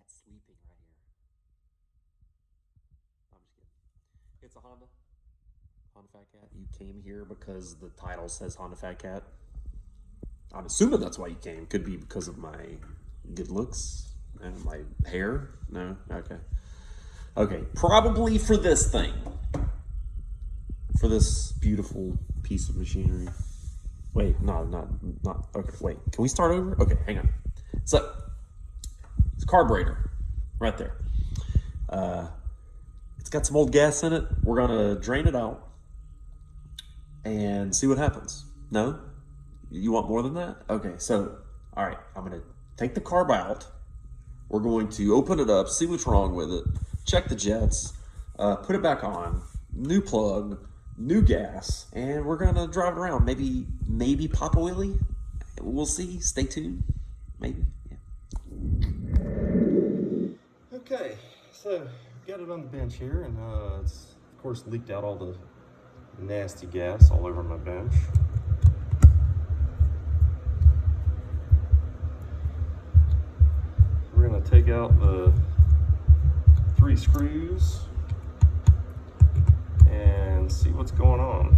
Fatcat sleeping right here. I'm just kidding. It's a Honda Fatcat. You came here because the title says Honda Fatcat. I'm assuming that's why you came. Could be because of my good looks and my hair. No? Okay. Okay, probably for this thing. For this beautiful piece of machinery. Wait, no, not, okay, wait. Can we start over? Okay, hang on. So, it's a carburetor, right there. It's got some old gas in it. We're gonna drain it out and see what happens. No? You want more than that? Okay, so, all right, I'm gonna take the carb out. We're going to open it up, see what's wrong with it, check the jets, put it back on, new plug, new gas, and we're gonna drive it around. Maybe pop a wheelie. We'll see. Stay tuned. Maybe. Yeah. Okay, so got it on the bench here, and it's of course leaked out all the nasty gas all over my bench. We're gonna take out the 3 screws and see what's going on.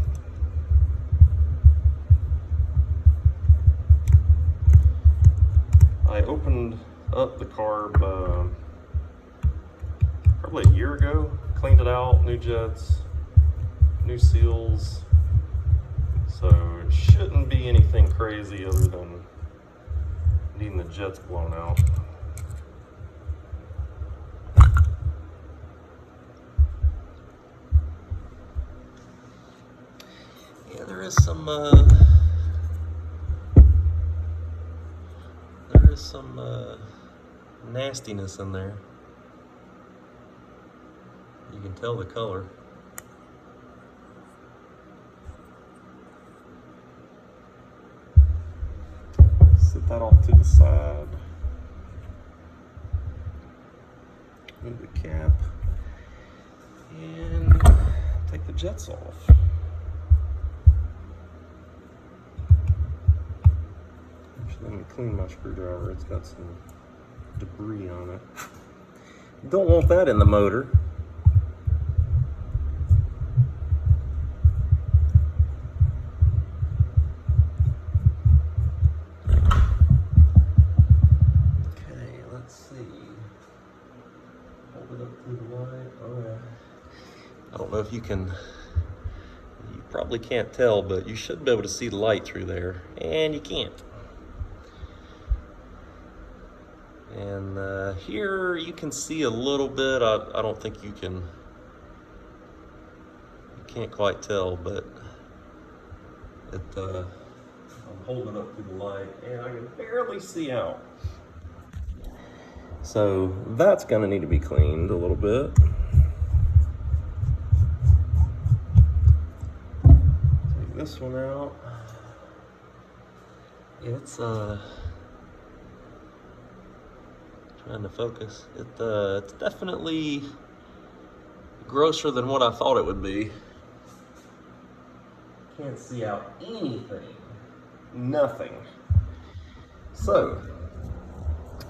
I opened up the carb probably a year ago, cleaned it out, new jets, new seals, so it shouldn't be anything crazy other than needing the jets blown out. Yeah, there is some nastiness in there. You can tell the color. Set that off to the side. Move the cap and take the jets off. Let me clean my screwdriver. It's got some debris on it. Don't want that in the motor. Okay, let's see. Hold it up to the light. Oh yeah. I don't know if you can. You probably can't tell, but you should be able to see the light through there, and you can't. And here you can see a little bit. I don't think you can't quite tell, but I'm holding up to the light and I can barely see out. So that's gonna need to be cleaned a little bit. Take this one out. It's trying to focus. It's definitely grosser than what I thought it would be. Can't see out anything. Nothing. So,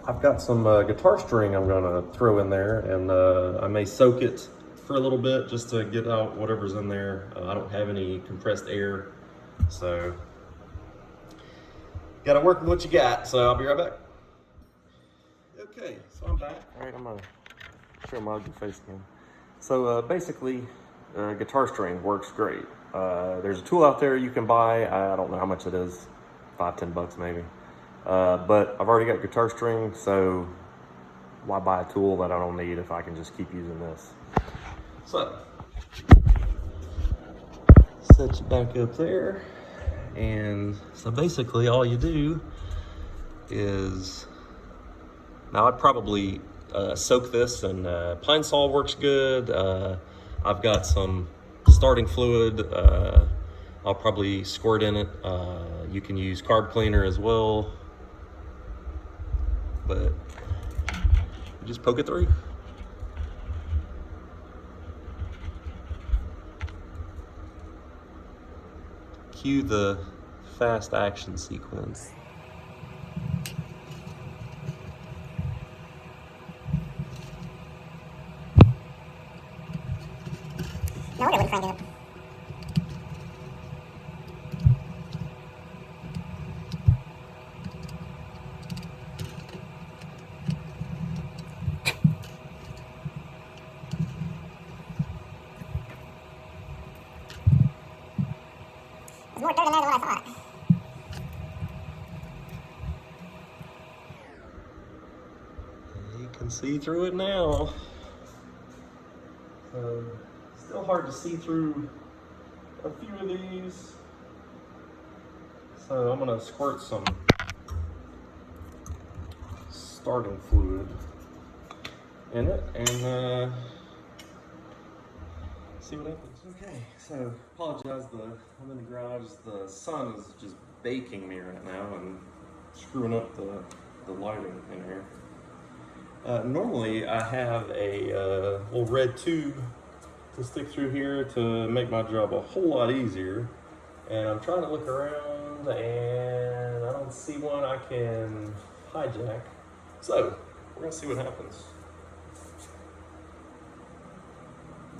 I've got some guitar string I'm gonna throw in there, and I may soak it for a little bit just to get out whatever's in there. I don't have any compressed air, so gotta work with what you got, so I'll be right back. Okay, so I'm back. All right, I'm gonna show my ugly face again. So basically, guitar string works great. There's a tool out there you can buy. I don't know how much it is, $5-10 bucks maybe. But I've already got guitar string, so why buy a tool that I don't need if I can just keep using this? So, set you back up there. And so basically all you do is, now I'd probably soak this in Pine Sol works good. I've got some starting fluid. I'll probably squirt in it. You can use carb cleaner as well, but you just poke it through. Cue the fast action sequence. and crank it up. There's more dirt in there than what I thought. You can see through it now. Still hard to see through a few of these. So I'm gonna squirt some starting fluid in it and see what happens. Okay, so apologize, I'm in the garage. The sun is just baking me right now and screwing up the lighting in here. Normally I have a little red tube to stick through here to make my job a whole lot easier. And I'm trying to look around and I don't see one I can hijack. So we're gonna see what happens.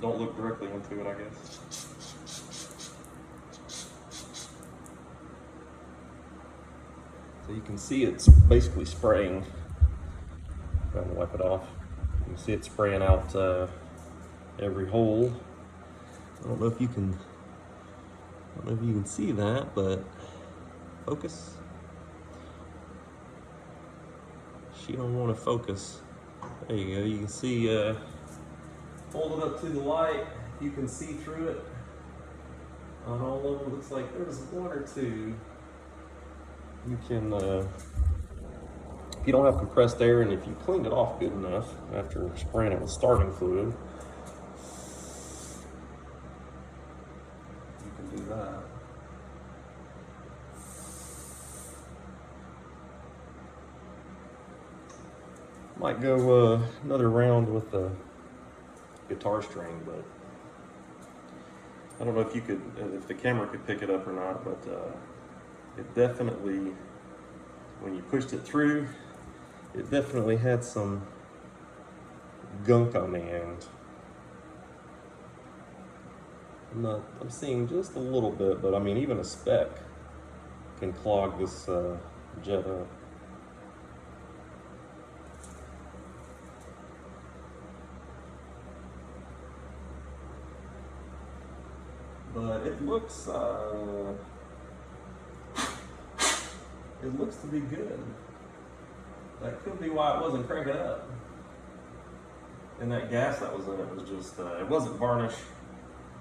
Don't look directly into it, I guess. So you can see it's basically spraying. I'm gonna wipe it off. You can see it spraying out every hole. I don't know if you can see that, but focus. She don't want to focus. There you go. You can see. Hold it up to the light. You can see through it. On all of them, looks like there's one or two. You can. If you don't have compressed air and if you cleaned it off good enough after spraying it with starting fluid, you can do that. Might go another round with the guitar string, but I don't know if you could, if the camera could pick it up or not, but it definitely, when you pushed it through, it definitely had some gunk on the end. I'm seeing just a little bit, but I mean, even a speck can clog this jet up. But it looks to be good. That could be why it wasn't cranking up. And that gas that was in it was just, it wasn't varnish,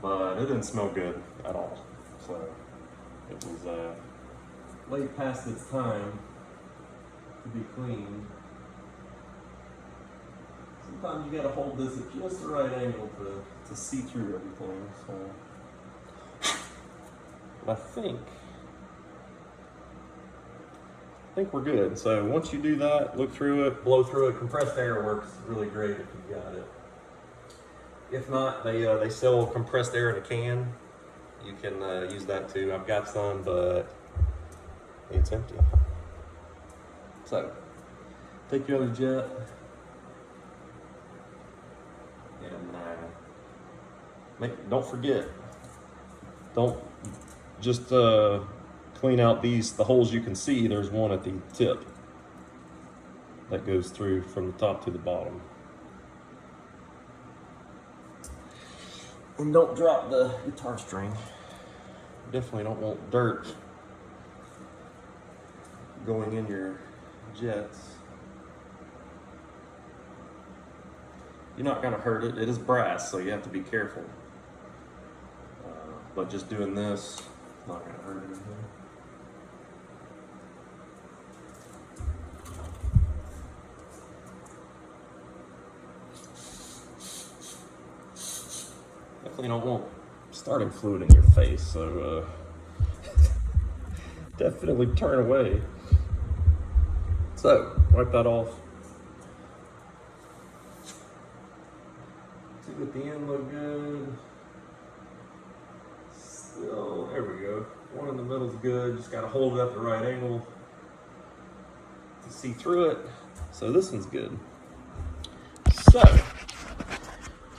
but it didn't smell good at all. So it was late past its time to be cleaned. Sometimes you gotta hold this at just the right angle to see through everything. So I think we're good. So once you do that, look through it, blow through it. Compressed air works really great if you've got it. If not, they sell compressed air in a can. You can use that too. I've got some, but it's empty. So take your other jet and don't forget, don't just clean out the holes you can see. There's one at the tip that goes through from the top to the bottom. And don't drop the guitar string. Definitely don't want dirt going in your jets. You're not gonna hurt it. It is brass, so you have to be careful. But just doing this, not gonna hurt anything. Definitely don't want starting fluid in your face, so definitely turn away. So, wipe that off. Two at the end look good. Still, there we go. One in the middle's good. Just gotta hold it at the right angle to see through it. So this one's good. So,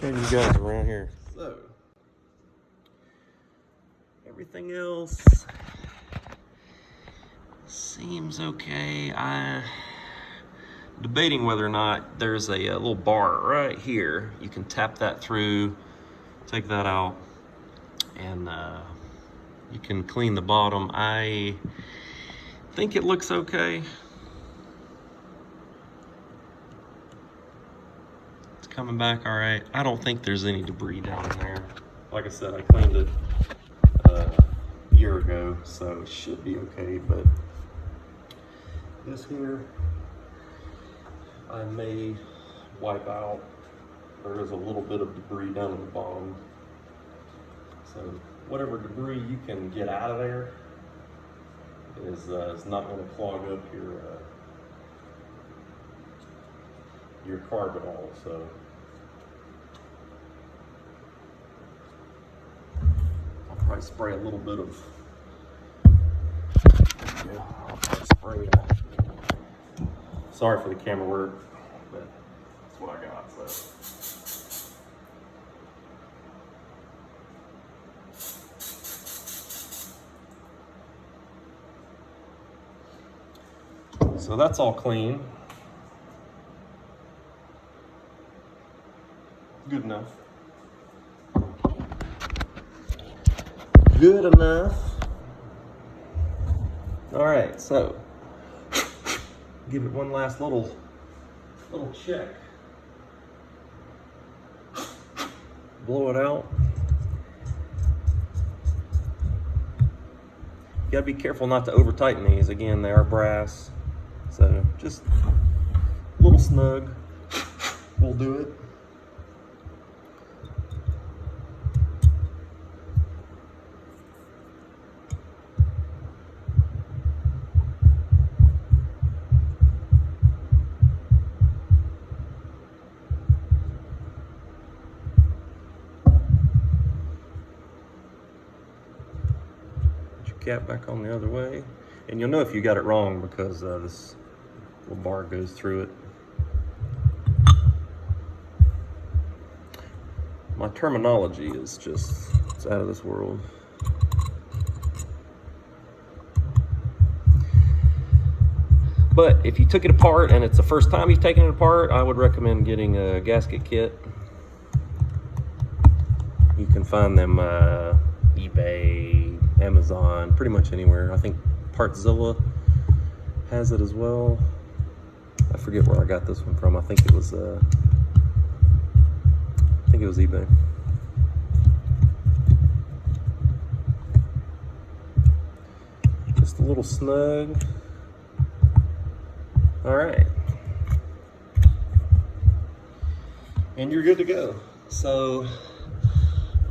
turn you guys around here. So, Everything else seems okay. I'm debating whether or not there's a little bar right here. You can tap that through, take that out, and you can clean the bottom. I think it looks okay. It's coming back all right. I don't think there's any debris down in there. Like I said, I cleaned it a year ago, so it should be okay, but this here, I may wipe out. There is a little bit of debris down in the bottom. So whatever debris you can get out of there is not going to clog up your carb at all. So I'll probably spray a little bit of, yeah, I'll probably spray it. Sorry for the camera work, but that's what I got. So that's all clean. Good enough. Good enough. All right, so give it one last little check. Blow it out. You gotta be careful not to over tighten these. Again, they are brass. So just a little snug will do it. Cap back on the other way, and you'll know if you got it wrong because this little bar goes through it. My terminology is just, it's out of this world. But if you took it apart and it's the first time you've taken it apart, I would recommend getting a gasket kit. You can find them eBay, Amazon, pretty much anywhere. I think Partzilla has it as well. I forget where I got this one from. I think it was eBay. Just a little snug. All right. And you're good to go. So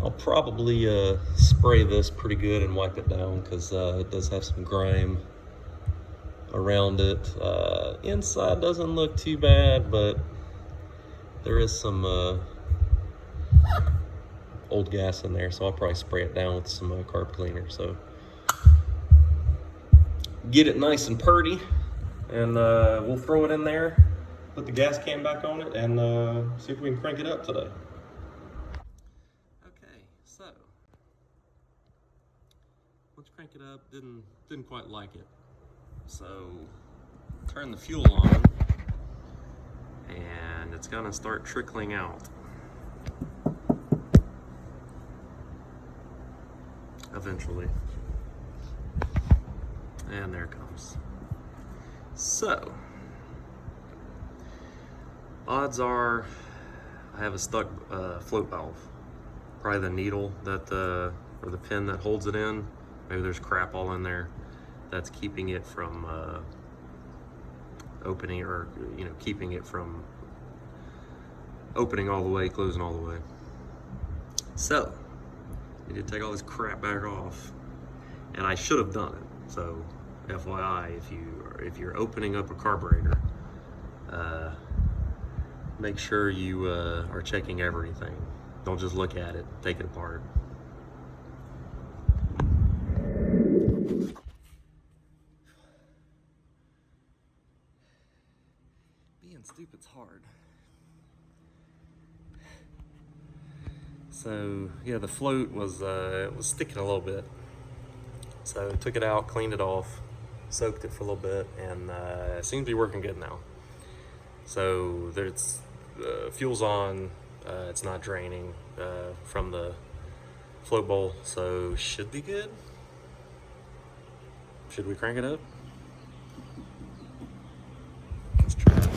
I'll probably spray this pretty good and wipe it down because it does have some grime around it. Inside doesn't look too bad, but there is some old gas in there, so I'll probably spray it down with some carb cleaner. So get it nice and purty, and we'll throw it in there, put the gas can back on it, and see if we can crank it up today. So let's crank it up. Didn't quite like it, so turn the fuel on and it's gonna start trickling out eventually, and there it comes. So odds are I have a stuck float valve. Probably the needle that or the pin that holds it in. Maybe there's crap all in there that's keeping it from opening, or keeping it from opening all the way, closing all the way. So you need to take all this crap back off, and I should have done it. So FYI, if you're opening up a carburetor, make sure you are checking everything. Don't just look at it, take it apart. Being stupid's hard. So yeah, the float was sticking a little bit, So took it out, cleaned it off, soaked it for a little bit, and it seems to be working good now. So there's fuel's on, it's not draining from the float bowl, so should be good. Should we crank it up? Let's try it.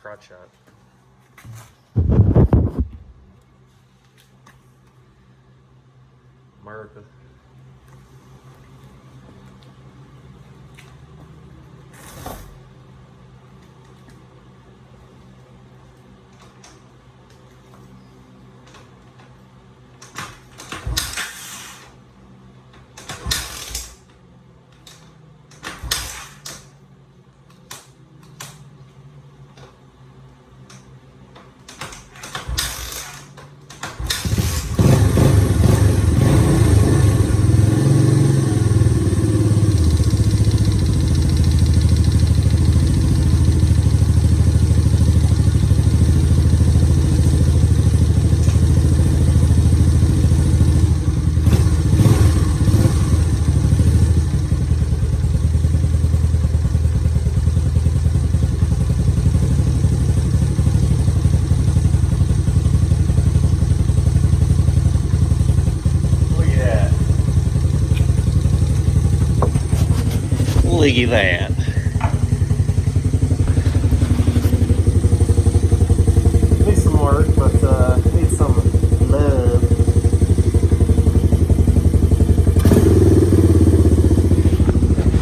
Crotch shot. America. Look at that. Needs some work, but needs some love.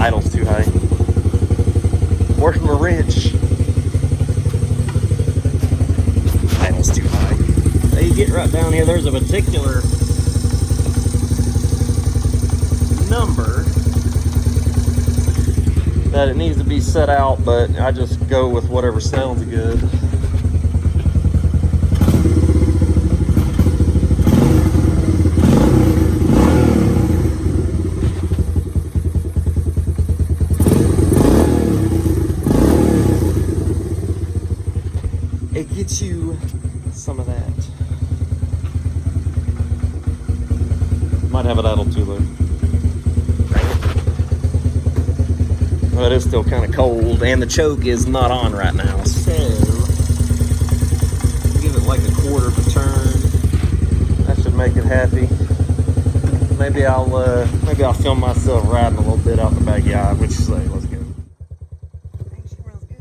Idle's too high. Working the wrench. Idle's too high. Now you get right down here, there's a particular number that it needs to be set out, but I just go with whatever sounds good. It gets you some of that. Might have it idle too low. But it's still kind of cold, and the choke is not on right now, so give it like a quarter of a turn. That should make it happy. Maybe I'll film myself riding a little bit out the backyard. What you say? Let's go. Dang, she runs good.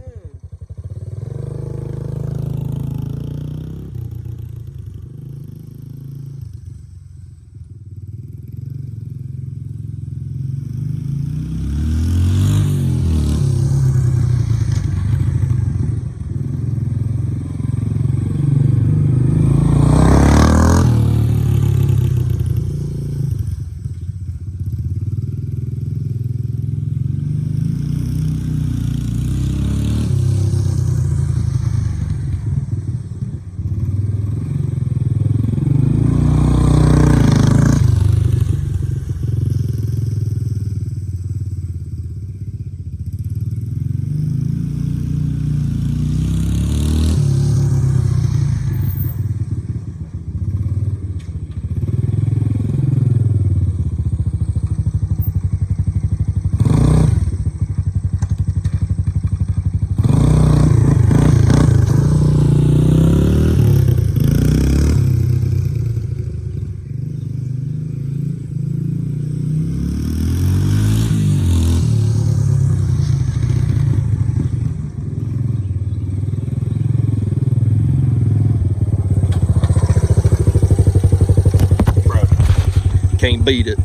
Can't beat it.